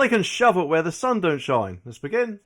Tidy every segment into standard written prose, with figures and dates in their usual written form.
They can shove it where the sun don't shine. Let's begin.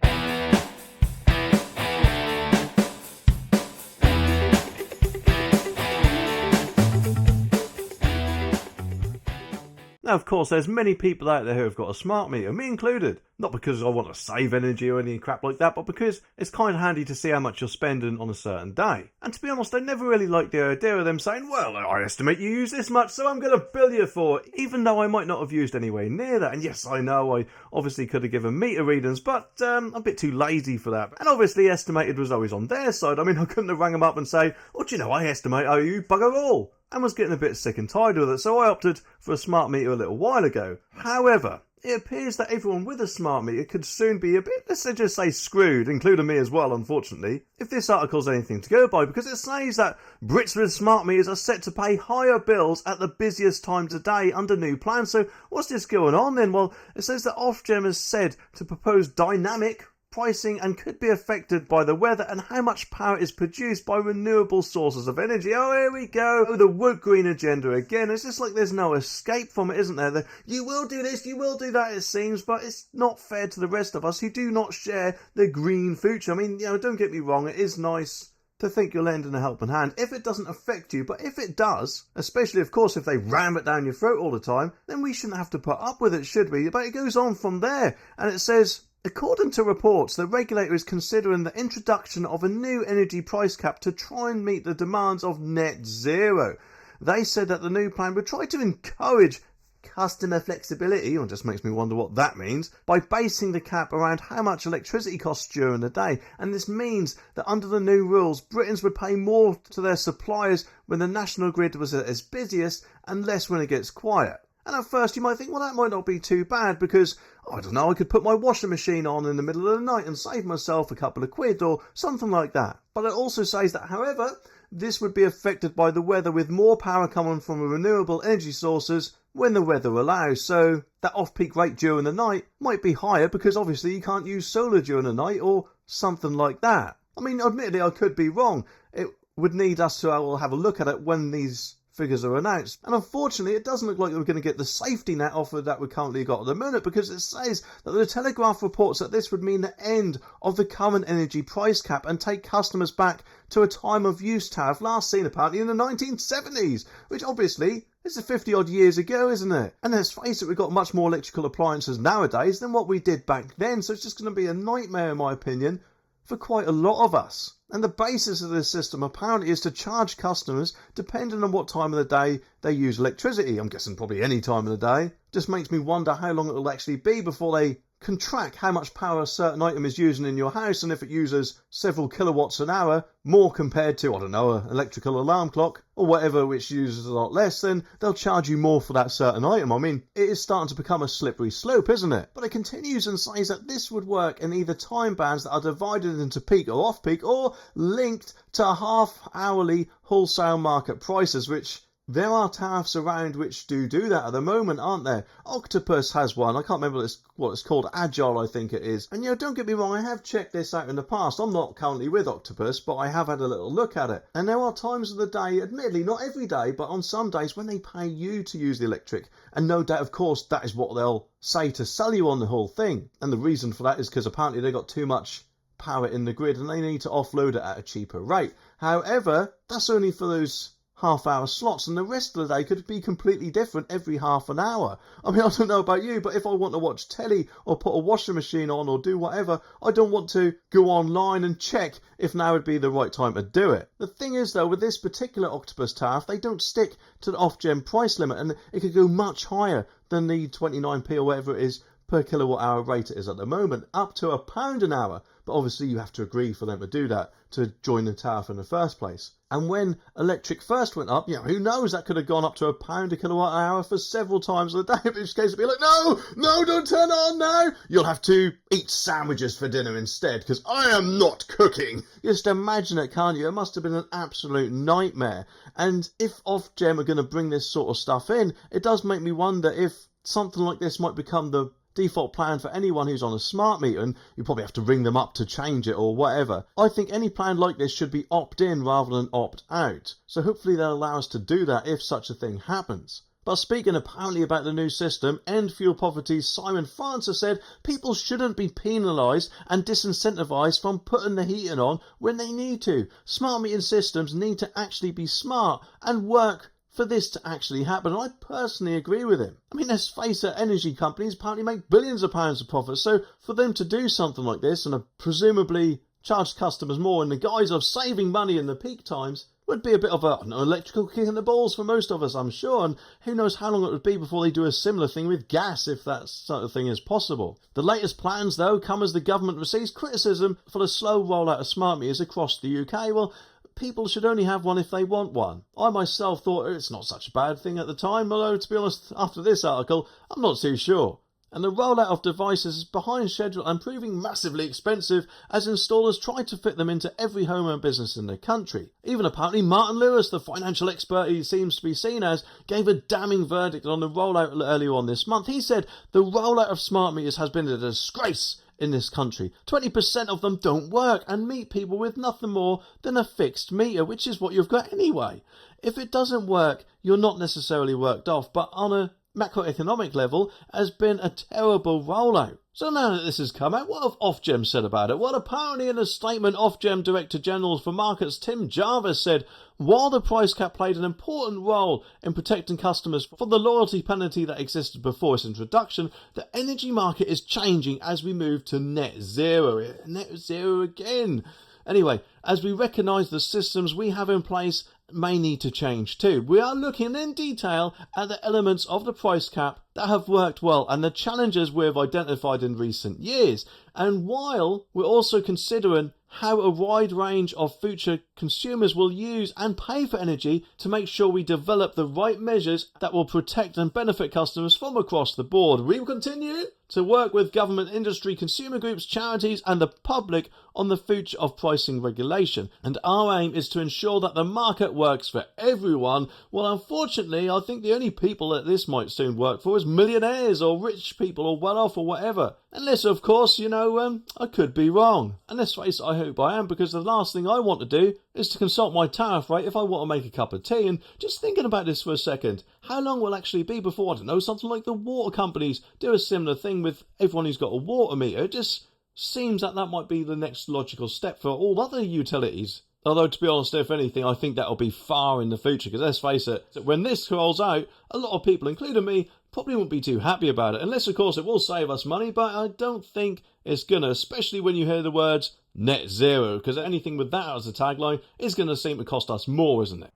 Now, of course, there's many people out there who have got a smart meter, me included. Not because I want to save energy or any crap like that, but because it's kind of handy to see how much you're spending on a certain day. And to be honest, I never really liked the idea of them saying, well, I estimate you use this much, so I'm going to bill you for it, even though I might not have used anywhere near that. And yes, I know I obviously could have given meter readings, but I'm a bit too lazy for that. And obviously estimated was always on their side. I mean, I couldn't have rang them up and say, oh, do you know, I estimate owe you bugger all. And was getting a bit sick and tired with it, so I opted for a smart meter a little while ago. However, it appears that everyone with a smart meter could soon be a bit, let's just say, screwed, including me as well, unfortunately, if this article's anything to go by, because it says that Brits with smart meters are set to pay higher bills at the busiest times of day under new plans. So what's this going on then? Well, it says that Ofgem has said to propose dynamic pricing and could be affected by the weather and how much power is produced by renewable sources of energy. Oh, here we go. Oh, the wood green agenda again. It's just like there's no escape from it, isn't there? You will do this, you will do that, it seems, but it's not fair to the rest of us who do not share the green future. I mean, don't get me wrong, it is nice to think you're lending a helping hand if it doesn't affect you, but if it does, especially of course if they ram it down your throat all the time, then we shouldn't have to put up with it, should we? But it goes on from there, and it says, according to reports, the regulator is considering the introduction of a new energy price cap to try and meet the demands of net zero. They said that the new plan would try to encourage customer flexibility, or just makes me wonder what that means, by basing the cap around how much electricity costs during the day. And this means that under the new rules, Britons would pay more to their suppliers when the national grid was at its busiest and less when it gets quiet. And at first you might think, well, that might not be too bad because, I don't know, I could put my washing machine on in the middle of the night and save myself a couple of quid or something like that. But it also says that, however, this would be affected by the weather with more power coming from renewable energy sources when the weather allows. So that off-peak rate during the night might be higher because obviously you can't use solar during the night or something like that. I mean, admittedly, I could be wrong. It would need us to have a look at it when these figures are announced, and unfortunately it doesn't look like we're going to get the safety net offer that we currently got at the minute, because it says that the Telegraph reports that this would mean the end of the current energy price cap and take customers back to a time of use tariff last seen apparently in the 1970s, which obviously is 50 odd years ago, isn't it? And let's face it, we've got much more electrical appliances nowadays than what we did back then, so it's just going to be a nightmare in my opinion for quite a lot of us. And the basis of this system apparently is to charge customers depending on what time of the day they use electricity. I'm guessing probably any time of the day. Just makes me wonder how long it will actually be before they can track how much power a certain item is using in your house, and if it uses several kilowatts an hour, more compared to, I don't know, an electrical alarm clock or whatever which uses a lot less, then they'll charge you more for that certain item. I mean, it is starting to become a slippery slope, isn't it? But it continues and says that this would work in either time bands that are divided into peak or off-peak or linked to half-hourly wholesale market prices, which there are tariffs around which do that at the moment, aren't there? Octopus has one. I can't remember what it's called. Agile, I think it is. And don't get me wrong, I have checked this out in the past. I'm not currently with Octopus, but I have had a little look at it. And there are times of the day, admittedly not every day, but on some days when they pay you to use the electric. And no doubt, of course, that is what they'll say to sell you on the whole thing. And the reason for that is because apparently they got too much power in the grid and they need to offload it at a cheaper rate. However, that's only for those half-hour slots, and the rest of the day could be completely different every half an hour. I mean, I don't know about you, but if I want to watch telly or put a washing machine on or do whatever, I don't want to go online and check if now would be the right time to do it. The thing is, though, with this particular Octopus tariff, they don't stick to the Ofgem price limit, and it could go much higher than the 29p or whatever it is per kilowatt hour rate it is at the moment, up to £1 an hour. But obviously you have to agree for them to do that to join the tariff in the first place. And when electric first went up, who knows, that could have gone up to £1 a kilowatt hour for several times a day, in which case it'd be like, no, don't turn it on now. You'll have to eat sandwiches for dinner instead, because I am not cooking. Just imagine it, can't you? It must have been an absolute nightmare. And if Ofgem are going to bring this sort of stuff in, it does make me wonder if something like this might become the default plan for anyone who's on a smart meter, and you probably have to ring them up to change it or whatever. I think any plan like this should be opt-in rather than opt-out, so hopefully they'll allow us to do that if such a thing happens. But speaking apparently about the new system, End Fuel Poverty's Simon Francis said people shouldn't be penalised and disincentivised from putting the heating on when they need to. Smart metering systems need to actually be smart and work for this to actually happen. And I personally agree with him. I mean, let's face it, energy companies apparently make billions of pounds of profit. So for them to do something like this and presumably charge customers more in the guise of saving money in the peak times would be a bit of an electrical kick in the balls for most of us, I'm sure. And who knows how long it would be before they do a similar thing with gas, if that sort of thing is possible. The latest plans, though, come as the government receives criticism for the slow rollout of smart meters across the UK. Well, people should only have one if they want one. I myself thought it's not such a bad thing at the time, although to be honest, after this article, I'm not too sure. And the rollout of devices is behind schedule and proving massively expensive as installers try to fit them into every home and business in the country. Even apparently Martin Lewis, the financial expert he seems to be seen as, gave a damning verdict on the rollout earlier on this month. He said the rollout of smart meters has been a disgrace in this country. 20% of them don't work and meet people with nothing more than a fixed meter, which is what you've got anyway. If it doesn't work, you're not necessarily worked off, but on a macroeconomic level has been a terrible rollout. So now that this has come out, what have Ofgem said about it? Well, apparently in a statement, Ofgem Director General for Markets Tim Jarvis said, while the price cap played an important role in protecting customers from the loyalty penalty that existed before its introduction, the energy market is changing as we move to net zero. Net zero again. Anyway, as we recognise the systems we have in place may need to change too. We are looking in detail at the elements of the price cap that have worked well and the challenges we have identified in recent years. And while we're also considering how a wide range of future consumers will use and pay for energy to make sure we develop the right measures that will protect and benefit customers from across the board. We will continue to work with government, industry, consumer groups, charities and the public on the future of pricing regulation. And our aim is to ensure that the market works for everyone. Well, unfortunately, I think the only people that this might soon work for is millionaires or rich people or well-off or whatever. Unless, of course, I could be wrong. And let's face it, I hope I am, because the last thing I want to do is to consult my tariff rate if I want to make a cup of tea. And just thinking about this for a second, how long will actually be before, I don't know, something like the water companies do a similar thing with everyone who's got a water meter? It just seems that might be the next logical step for all other utilities. Although, to be honest, if anything, I think that'll be far in the future, because let's face it, when this rolls out, a lot of people, including me, probably won't be too happy about it. Unless, of course, it will save us money, but I don't think it's gonna, especially when you hear the words net zero, because anything with that as a tagline is going to seem to cost us more, isn't it?